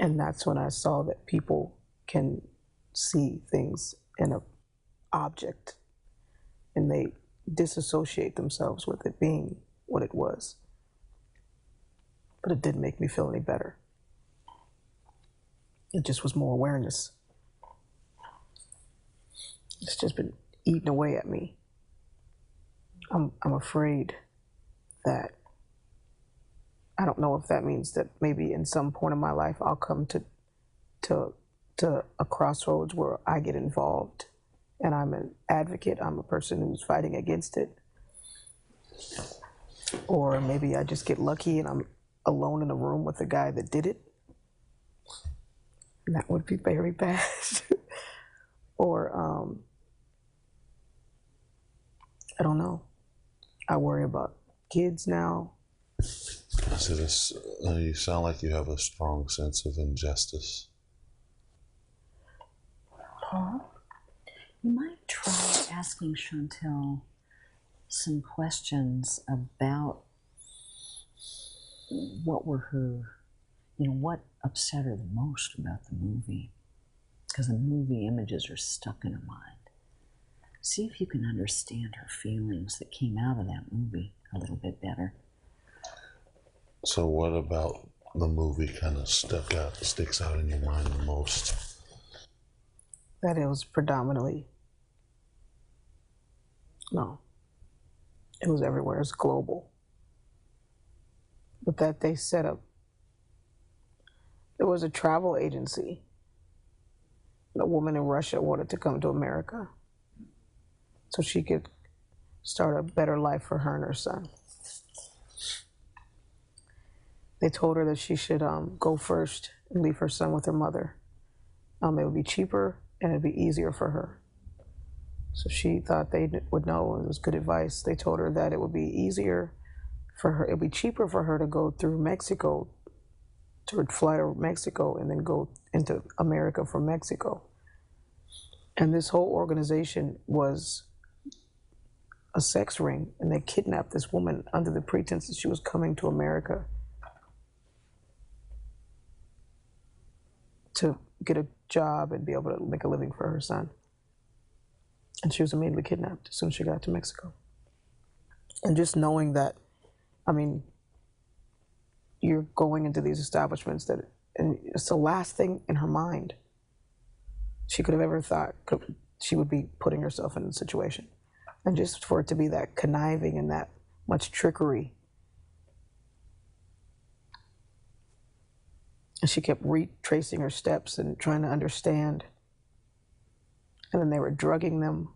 Speaker 3: And that's when I saw that people can see things in an object and they disassociate themselves with it being what it was. But it didn't make me feel any better. It just was more awareness. It's just been eating away at me. I'm afraid that, I don't know if that means that maybe in some point in my life I'll come to a crossroads where I get involved and I'm an advocate, I'm a person who's fighting against it. Or maybe I just get lucky and I'm alone in a room with the guy that did it. And that would be very bad. Or I don't know. I worry about kids now.
Speaker 1: So this, you sound like you have a strong sense of injustice.
Speaker 2: Paul, you might try asking Chantel some questions about what were her, what upset her the most about the movie. Because the movie images are stuck in her mind. See if you can understand her feelings that came out of that movie a little bit better.
Speaker 1: So what about the movie kind of sticks out in your mind the most?
Speaker 3: That it was predominantly, no, it was everywhere, it was global. But that they set up, there was a travel agency. A woman in Russia wanted to come to America so she could start a better life for her and her son. They told her that she should go first and leave her son with her mother. It would be cheaper and it'd be easier for her. So she thought they would know, and it was good advice. They told her that it would be easier for her, it would be cheaper for her to go through Mexico, to fly to Mexico and then go into America from Mexico. And this whole organization was a sex ring, and they kidnapped this woman under the pretense that she was coming to America to get a job and be able to make a living for her son. And she was immediately kidnapped as soon as she got to Mexico. And just knowing that, you're going into these establishments and it's the last thing in her mind she could have ever thought she would be putting herself in a situation. And just for it to be that conniving and that much trickery. And she kept retracing her steps and trying to understand. And then they were drugging them.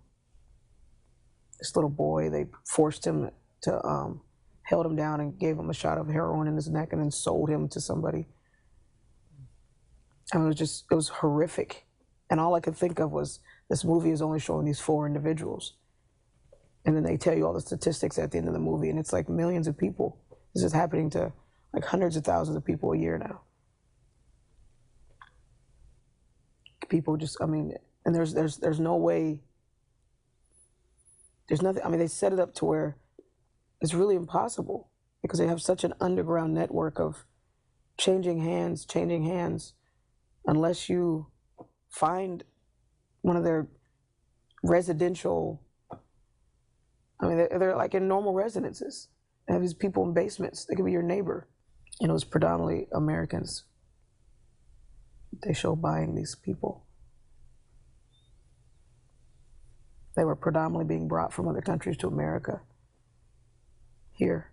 Speaker 3: This little boy, they forced him to, held him down and gave him a shot of heroin in his neck and then sold him to somebody. And it was horrific. And all I could think of was, this movie is only showing these 4 individuals. And then they tell you all the statistics at the end of the movie, and it's like millions of people. This is happening to like hundreds of thousands of people a year now. people just, I mean, and there's no way, there's nothing, I mean, they set it up to where it's really impossible because they have such an underground network of changing hands, unless you find one of their residential, I mean, they're like in normal residences. They have these people in basements. They could be your neighbor. And it was predominantly Americans. They show buying these people. They were predominantly being brought from other countries to America. Here.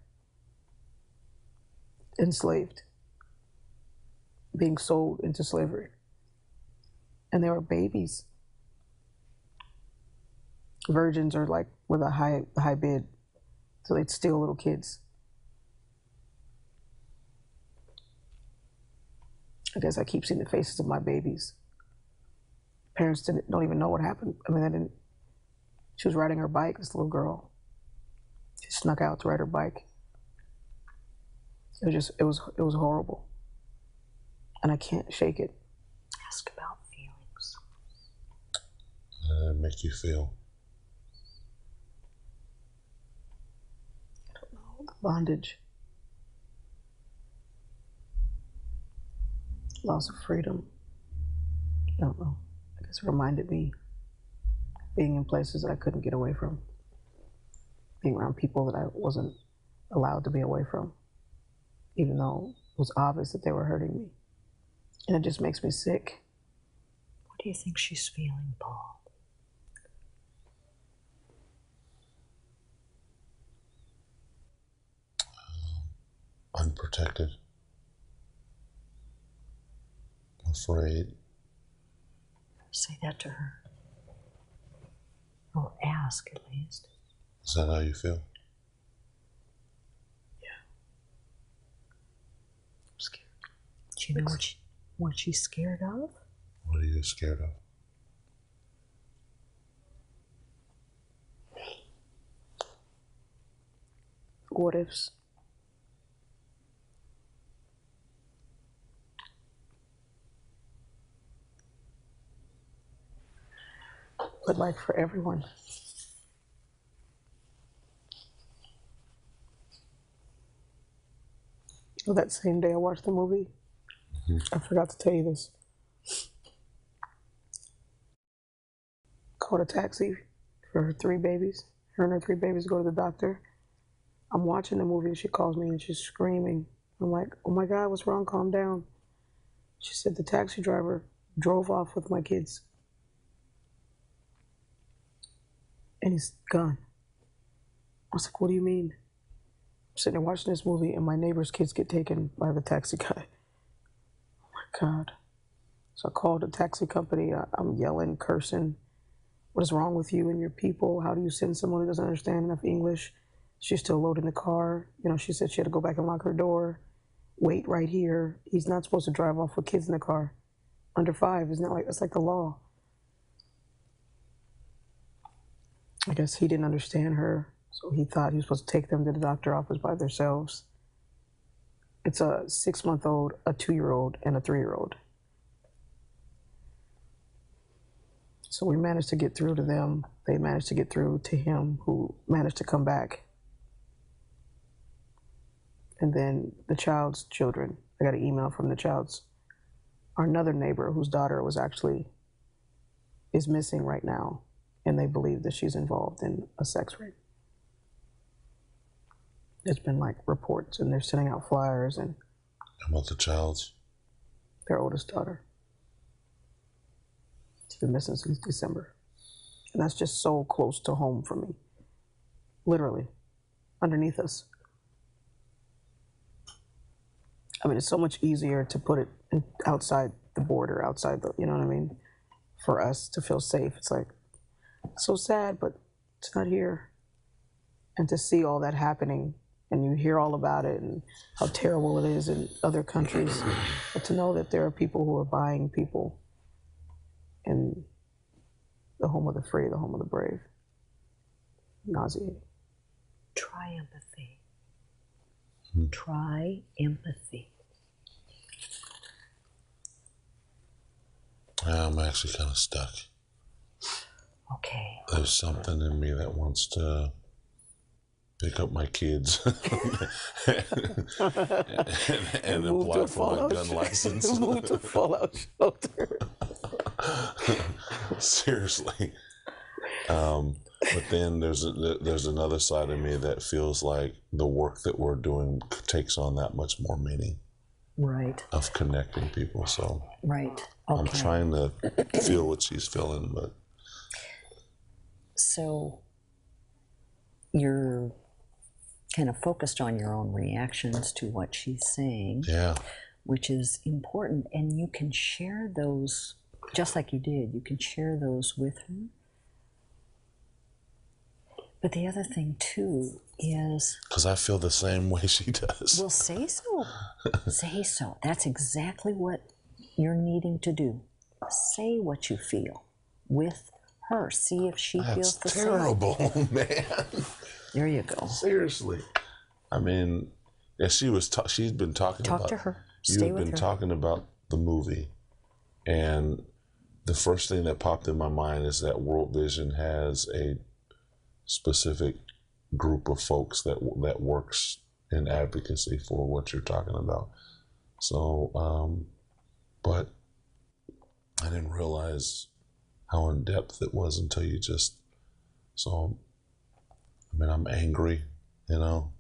Speaker 3: Enslaved. Being sold into slavery. And they were babies. Virgins are like with a high bid, so they'd steal little kids. I guess I keep seeing the faces of my babies. Parents don't even know what happened. I mean, they didn't. She was riding her bike, this little girl. She snuck out to ride her bike. It was horrible, and I can't shake it.
Speaker 2: Ask about feelings.
Speaker 1: Make you feel.
Speaker 3: Bondage, loss of freedom. I don't know. I guess it reminded me being in places that I couldn't get away from, being around people that I wasn't allowed to be away from, even though it was obvious that they were hurting me. And it just makes me sick.
Speaker 2: What do you think she's feeling, Paul?
Speaker 1: Unprotected, afraid.
Speaker 2: Say that to her. Or ask, at least.
Speaker 1: Is that how you feel?
Speaker 3: Yeah.
Speaker 2: I'm scared. Do you know what she's scared of?
Speaker 1: What are you scared of?
Speaker 3: What ifs? But like for everyone. Well, that same day I watched the movie, I forgot to tell you this. Called a taxi for her 3 babies. Her and her 3 babies go to the doctor. I'm watching the movie and she calls me and she's screaming. I'm like, oh my God, what's wrong? Calm down. She said the taxi driver drove off with my kids. And he's gone. I was like, what do you mean? I'm sitting there watching this movie and my neighbor's kids get taken by the taxi guy. Oh my God. So I called a taxi company. I'm yelling, cursing. What is wrong with you and your people? How do you send someone who doesn't understand enough English? She's still loading the car. You know, she said she had to go back and lock her door. Wait right here. He's not supposed to drive off with kids in the car. Under 5, isn't that like, that's like the law. I guess he didn't understand her, so he thought he was supposed to take them to the doctor's office by themselves. It's a 6-month-old, a 2-year-old, and a 3-year-old. So we managed to get through to them. They managed to get through to him, who managed to come back. And then the child's children, I got an email from the child's, another neighbor whose daughter is missing right now. And they believe that she's involved in a sex rape. There's been like reports, and they're sending out flyers, and
Speaker 1: How about the child's?
Speaker 3: their oldest daughter. She's been missing since December. And that's just so close to home for me. Literally, underneath us. I mean, it's so much easier to put it outside the border, outside the, you know what I mean? For us to feel safe. It's like, so sad, but it's not here. And to see all that happening, and you hear all about it and how terrible it is in other countries, but to know that there are people who are buying people in the home of the free, the home of the brave, nauseating.
Speaker 2: Try empathy. Try empathy.
Speaker 1: I'm actually kind of stuck.
Speaker 2: Okay.
Speaker 1: There's something in me that wants to pick up my kids and apply for my gun license.
Speaker 3: Move to Fallout Shelter.
Speaker 1: Seriously. But then there's another side of me that feels like the work that we're doing takes on that much more meaning.
Speaker 2: Right.
Speaker 1: Of connecting people. So
Speaker 2: right. Okay.
Speaker 1: I'm trying to feel what she's feeling, but
Speaker 2: so you're kind of focused on your own reactions to what she's saying.
Speaker 1: Yeah.
Speaker 2: Which is important, and you can share those just like you did. You can share those with her. But the other thing too is,
Speaker 1: because I feel the same way she does.
Speaker 2: Well, say so. Say so. That's exactly what you're needing to do. Say what you feel with her. See if she feels the same.
Speaker 1: That's terrible, man.
Speaker 2: There you go.
Speaker 1: Seriously. I mean, yeah, she's been talking about.
Speaker 2: Talk to her. Stay
Speaker 1: You've
Speaker 2: with
Speaker 1: been
Speaker 2: her.
Speaker 1: talking about the movie, and the first thing that popped in my mind is that World Vision has a specific group of folks that works in advocacy for what you're talking about. So, but I didn't realize how in depth it was until you just. So, I mean, I'm angry, you know.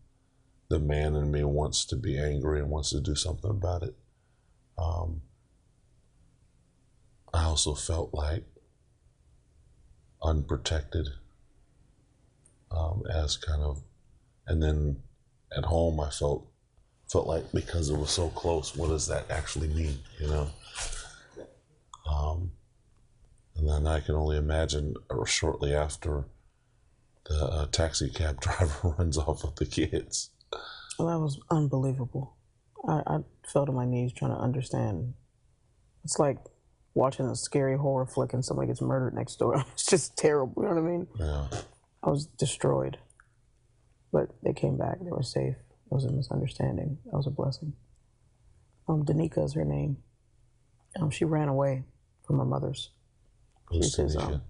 Speaker 1: The man in me wants to be angry and wants to do something about it. I also felt like unprotected, as kind of, and then at home I felt like because it was so close, what does that actually mean, you know? And then I can only imagine shortly after the taxi cab driver runs off with the kids.
Speaker 3: Well, that was unbelievable. I fell to my knees trying to understand. It's like watching a scary horror flick and somebody gets murdered next door. It's just terrible, you know what I mean?
Speaker 1: Yeah.
Speaker 3: I was destroyed. But they came back. They were safe. It was a misunderstanding. That was a blessing. Danica is her name. She ran away from her mother's.
Speaker 1: Who's
Speaker 3: She says,
Speaker 1: Danica?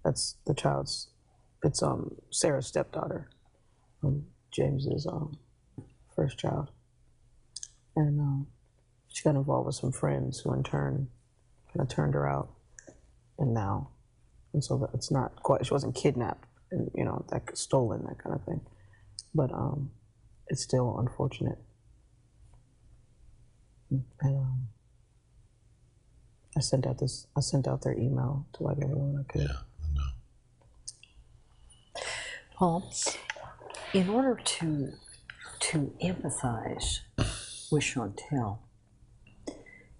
Speaker 3: that's the child's. It's Sarah's stepdaughter. James's first child. And she got involved with some friends who in turn kind of turned her out. And so it's not quite, she wasn't kidnapped and, you know, that stolen, that kind of thing. But it's still unfortunate. And I sent out their email to like everyone I could.
Speaker 1: Yeah, I know.
Speaker 2: Paul, in order to empathize with Chantel,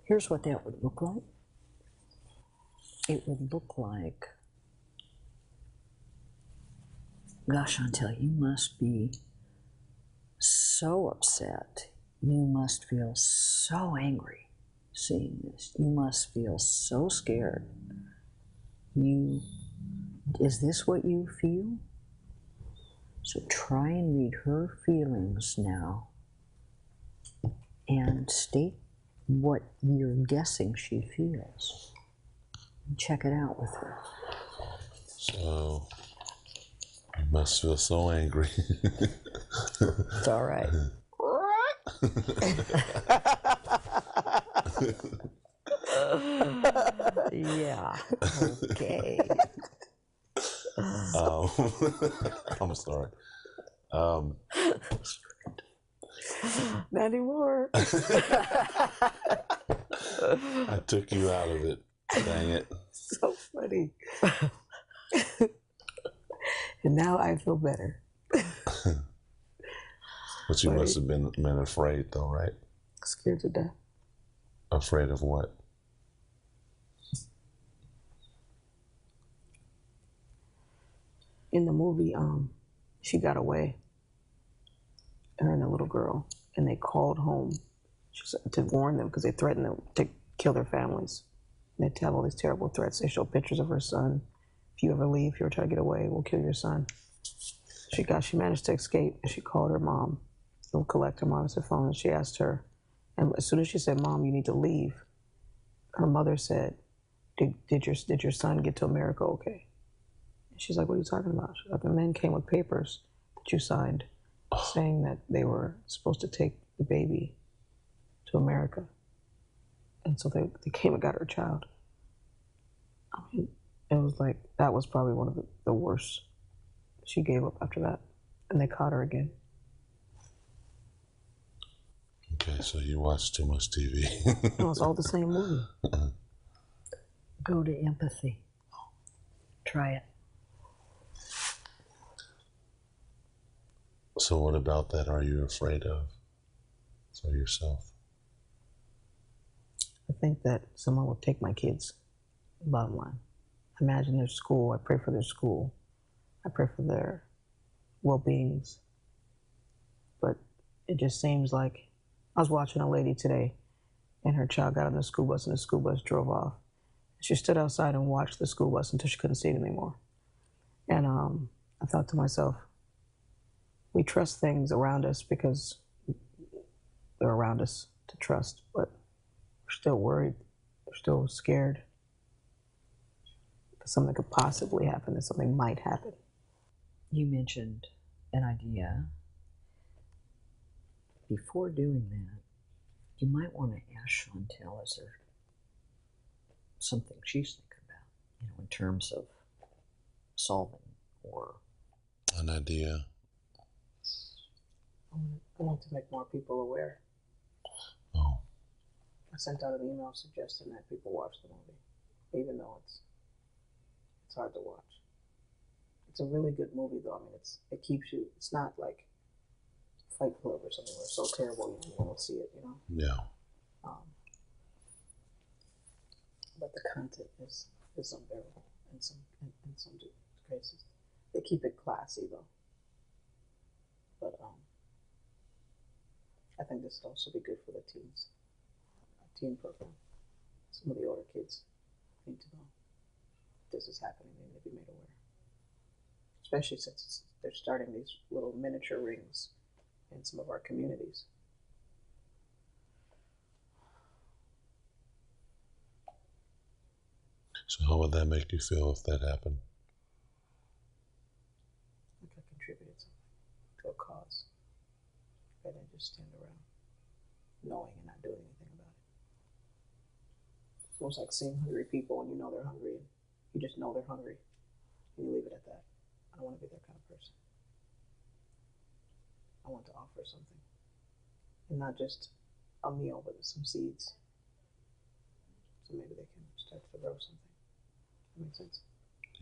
Speaker 2: here's what that would look like. It would look like, gosh, Chantel, you must be so upset. You must feel so angry seeing this. You must feel so scared. Is this what you feel? So try and read her feelings now and state what you're guessing she feels. Check it out with her.
Speaker 1: So, you must feel so angry.
Speaker 2: It's all right. Yeah. Okay.
Speaker 1: I'm sorry.
Speaker 3: Not anymore.
Speaker 1: I took you out of it. Dang it.
Speaker 3: So funny. And now I feel better.
Speaker 1: But you must have been afraid, though, right?
Speaker 3: Scared to death.
Speaker 1: Afraid of what?
Speaker 3: In the movie, she got away, her and the little girl, and they called home to warn them because they threatened them to kill their families. And they have all these terrible threats. They show pictures of her son. If you ever leave, if you ever try to get away, we'll kill your son. She managed to escape, and she called her mom. They'll collect her mom's phone, and she asked her, and as soon as she said, "Mom, you need to leave," her mother said, did your son get to America okay? And she's like, what are you talking about? She's like, the men came with papers that you signed saying that they were supposed to take the baby to America. And so they came and got her child. I mean, it was like, that was probably one of the worst. She gave up after that, and they caught her again.
Speaker 1: Okay, so you watch too much TV.
Speaker 3: No, it's all the same movie.
Speaker 2: Go to empathy. Try it.
Speaker 1: So what about that are you afraid of for yourself?
Speaker 3: I think that someone will take my kids, bottom line. Imagine their school. I pray for their school. I pray for their well-beings. But it just seems like, I was watching a lady today, and her child got on the school bus, and the school bus drove off. She stood outside and watched the school bus until she couldn't see it anymore. And I thought to myself, we trust things around us because they're around us to trust, but we're still worried. We're still scared that something could possibly happen, that something might happen.
Speaker 2: You mentioned an idea. Before doing that, you might want to ask Chantel, is there something she's thinking about, in terms of solving or
Speaker 1: an idea?
Speaker 3: I want to make more people aware.
Speaker 1: Oh.
Speaker 3: I sent out an email suggesting that people watch the movie, even though it's hard to watch. It's a really good movie, though. I mean, it keeps you. It's not like Fight Club or something where it's so terrible you won't see it.
Speaker 1: Yeah.
Speaker 3: But the content is unbearable in some cases. They keep it classy though. But I think this would also be good for the teens. A teen program. Some of the older kids need to know this is happening. They need to be made aware. Especially since they're starting these little miniature rings in some of our communities.
Speaker 1: So how would that make you feel if that happened?
Speaker 3: Like I contributed something to a cause. Rather than just stand around knowing and not doing anything about it. It's almost like seeing hungry people and you know they're hungry and you just know they're hungry and you leave it at that. I don't want to be that kind of person. I want to offer something. And not just a meal, but some seeds. So maybe they can start to grow something. That makes sense?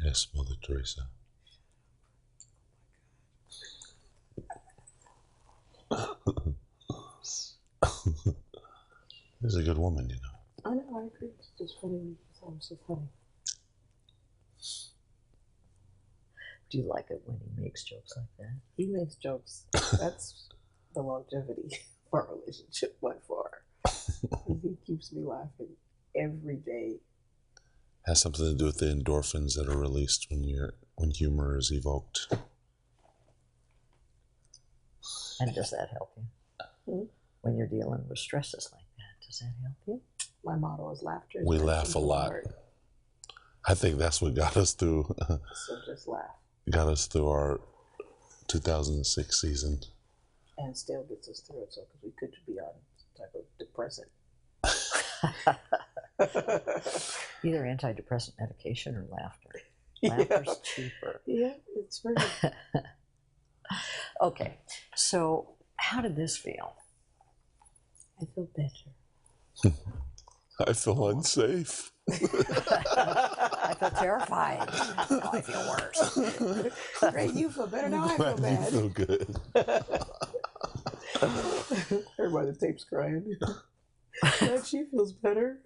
Speaker 1: Yes, Mother Teresa. She's a good woman,
Speaker 3: I know, I agree. It's just funny. It's always so funny.
Speaker 2: do you like it when he makes jokes like that?
Speaker 3: He makes jokes. That's the longevity of our relationship by far. He keeps me laughing every day.
Speaker 1: Has something to do with the endorphins that are released when humor is evoked.
Speaker 2: And does that help you? When you're dealing with stresses like that, does that help you?
Speaker 3: My motto is laughter.
Speaker 1: We laugh a lot. I think that's what got us through.
Speaker 3: So just laugh.
Speaker 1: Got us through our 2006 season.
Speaker 3: And still gets us through it, so because we could be on some type of depressant.
Speaker 2: Either antidepressant medication or laughter. Laughter's cheaper.
Speaker 3: Yeah, it's very.
Speaker 2: Okay, so how did this feel?
Speaker 3: I feel better.
Speaker 1: I feel unsafe.
Speaker 2: I feel terrified. Now I feel worse.
Speaker 3: Great, you feel better now. I feel bad.
Speaker 1: You feel good.
Speaker 3: Everybody at the tape's crying. Glad she feels better.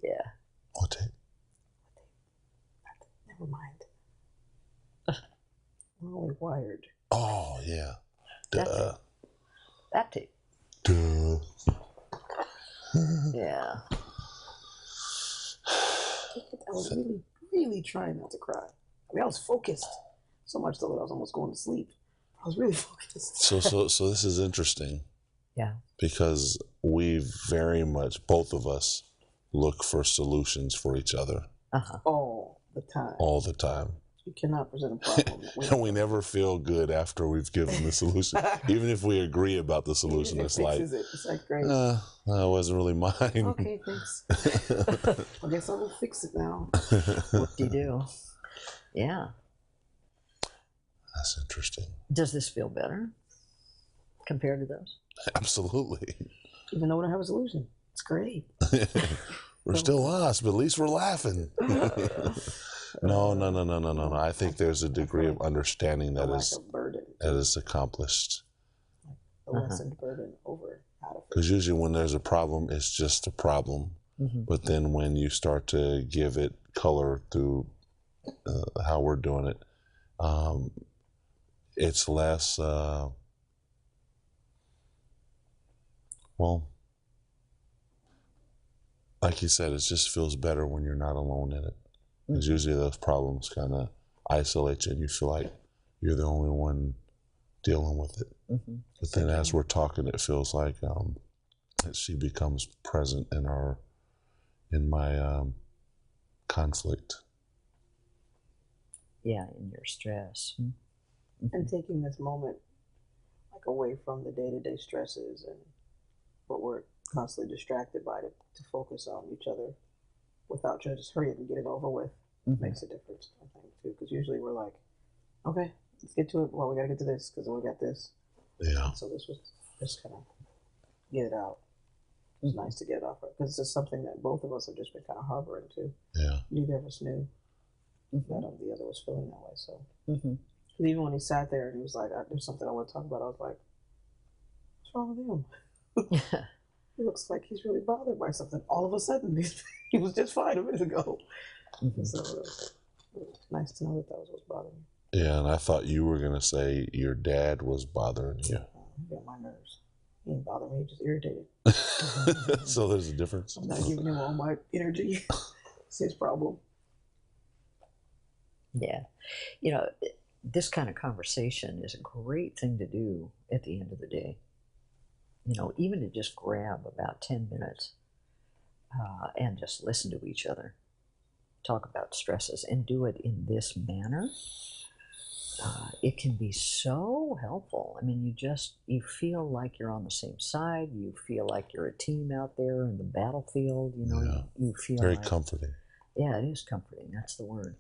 Speaker 2: Yeah.
Speaker 1: What tape?
Speaker 3: Never mind. We're only wired.
Speaker 1: Oh, yeah. Duh.
Speaker 2: That tape.
Speaker 1: Duh.
Speaker 2: Yeah.
Speaker 3: I was really, really trying not to cry. I mean, I was focused so much though that I was almost going to sleep. I was really focused.
Speaker 1: So this is interesting.
Speaker 2: Yeah.
Speaker 1: because we very much, both of us, look for solutions for each other
Speaker 2: Uh-huh.
Speaker 3: All the time.
Speaker 1: all the time.
Speaker 3: You cannot present a problem.
Speaker 1: And we never feel good after we've given the solution. Even if we agree about the solution,
Speaker 3: It
Speaker 1: it's like,
Speaker 3: fixes it. It's like great.
Speaker 1: that wasn't really mine.
Speaker 3: Okay, thanks. I guess I will fix it now.
Speaker 2: What do you do? Yeah.
Speaker 1: That's interesting.
Speaker 2: Does this feel better compared to those?
Speaker 1: Absolutely.
Speaker 3: Even though we don't have a solution, it's great.
Speaker 1: We're still lost, but at least we're laughing. No. I think there's a degree of understanding that
Speaker 3: lack
Speaker 1: is
Speaker 3: of burden,
Speaker 1: accomplished.
Speaker 3: the lessened burden over how to fix
Speaker 1: Because usually when there's a problem, it's just a problem. But then when you start to give it color through how we're doing it, it's less, well, like you said, it just feels better when you're not alone in it. Because usually those problems kind of isolate you and you feel like you're the only one dealing with it. But then as we're talking, it feels like that she becomes present in my conflict.
Speaker 2: Yeah, in your stress.
Speaker 3: and taking this moment like away from the day-to-day stresses and what we're constantly distracted by to focus on each other without just hurry up and get it over with makes a difference, I think, too. Because usually we're like, okay, let's get to it. Well, we gotta get to this because we got this.
Speaker 1: Yeah.
Speaker 3: And so this was just kind of get it out. It was nice to get it off because it's just something that both of us have just been kind of harboring too.
Speaker 1: Yeah.
Speaker 3: Neither of us knew that the other was feeling that way. So even when he sat there and he was like, "There's something I want to talk about," I was like, "What's wrong with him?" He looks like he's really bothered by something. All of a sudden, he was just fine a minute ago. So it was nice to know that was what's bothering me.
Speaker 1: Yeah, and I thought you were going to say your dad was bothering you.
Speaker 3: He got my nerves. He didn't bother me, he just irritated.
Speaker 1: So there's a difference.
Speaker 3: I'm not giving him all my energy. It's his problem.
Speaker 2: Yeah. You know, this kind of conversation is a great thing to do at the end of the day. You know, even to just grab about 10 minutes and just listen to each other, talk about stresses, and do it in this manner. It can be so helpful. I mean, you feel like you're on the same side. You feel like you're a team out there in the battlefield. You know, you feel
Speaker 1: very
Speaker 2: like,
Speaker 1: comforting.
Speaker 2: Yeah, it is comforting. That's the word.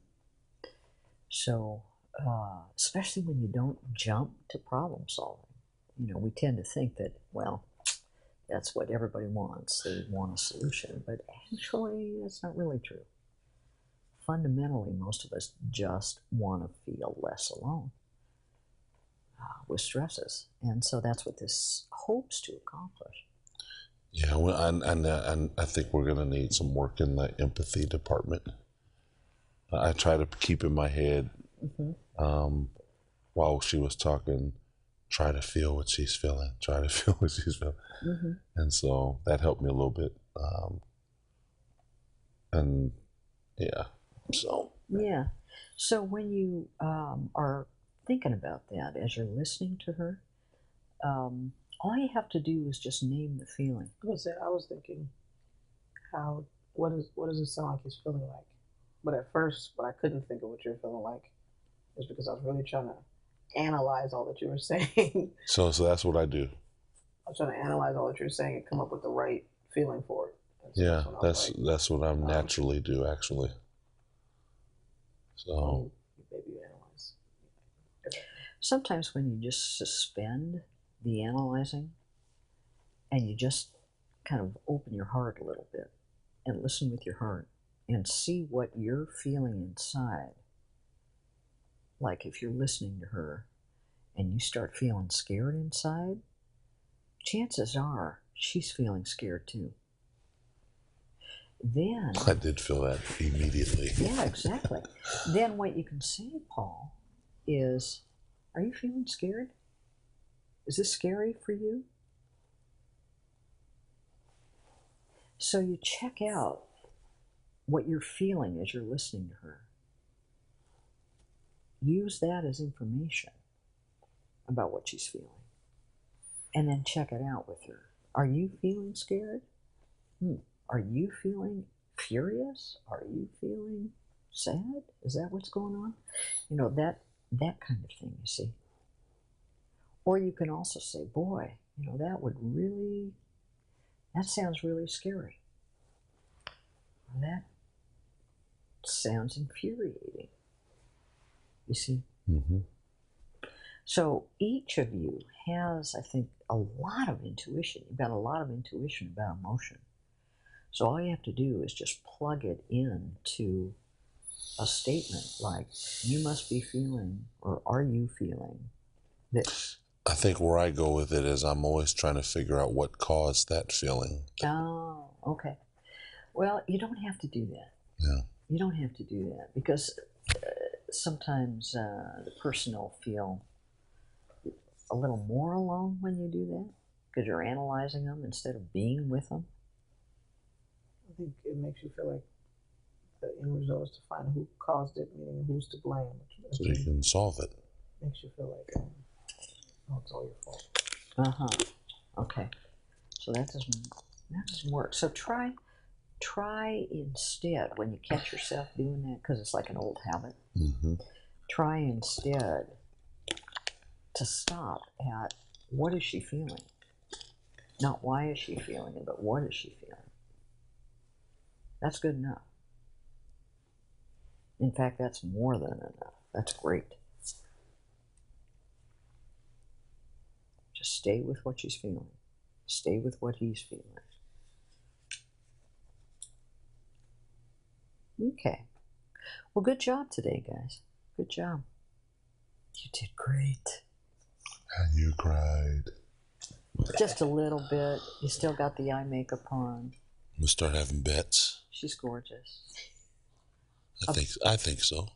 Speaker 2: So, especially when you don't jump to problem solving. You know, we tend to think that, well, that's what everybody wants. They want a solution. But actually, that's not really true. Fundamentally, most of us just want to feel less alone with stresses. And so that's what this hopes to accomplish.
Speaker 1: Yeah, well, and I think we're going to need some work in the empathy department. I try to keep in my head while she was talking, try to feel what she's feeling, and so that helped me a little bit. And yeah, so
Speaker 2: yeah. So when you are thinking about that as you're listening to her, all you have to do is just name the feeling.
Speaker 3: I was thinking, what does it sound like he's feeling like? But at first, what I couldn't think of what you're feeling like is because I was really trying to analyze all that you were saying.
Speaker 1: So that's what I do.
Speaker 3: I was trying to analyze all that you're saying and come up with the right feeling for it.
Speaker 1: Yeah, that's what I naturally do, actually. So
Speaker 3: maybe you analyze.
Speaker 2: Sometimes when you just suspend the analyzing and you just kind of open your heart a little bit and listen with your heart and see what you're feeling inside. Like if you're listening to her and you start feeling scared inside, chances are she's feeling scared too. Then
Speaker 1: I did feel that immediately.
Speaker 2: Yeah, exactly. Then what you can say, Paul, is, are you feeling scared? Is this scary for you? So you check out what you're feeling as you're listening to her. Use that as information about what she's feeling. And then check it out with her. Are you feeling scared? Are you feeling furious? Are you feeling sad? Is that what's going on? You know, that kind of thing, you see. Or you can also say, boy, you know, that sounds really scary. That sounds infuriating. You see?
Speaker 1: Mm-hmm.
Speaker 2: So each of you has, I think, a lot of intuition. You've got a lot of intuition about emotion. So all you have to do is just plug it into a statement like, you must be feeling, or are you feeling this?
Speaker 1: I think where I go with it is I'm always trying to figure out what caused that feeling.
Speaker 2: Oh, okay. Well, you don't have to do that.
Speaker 1: Yeah.
Speaker 2: You don't have to do that because sometimes the person will feel a little more alone when you do that because you're analyzing them instead of being with them.
Speaker 3: I think it makes you feel like the end result is to find who caused it, meaning who's to blame.
Speaker 1: So you can solve it.
Speaker 3: Makes you feel like, oh, it's all your fault.
Speaker 2: Okay. So that doesn't work. So try instead when you catch yourself doing that, because it's like an old habit.
Speaker 1: Mm-hmm.
Speaker 2: Try instead to stop at what is she feeling? Not why is she feeling it, but what is she feeling? That's good enough. In fact, that's more than enough. That's great. Just stay with what she's feeling. Stay with what he's feeling. Okay. Well, good job today, guys. Good job. You did great.
Speaker 1: And you cried.
Speaker 2: Just a little bit. You still got the eye makeup on.
Speaker 1: We'll start having bets.
Speaker 2: She's gorgeous.
Speaker 1: I think so.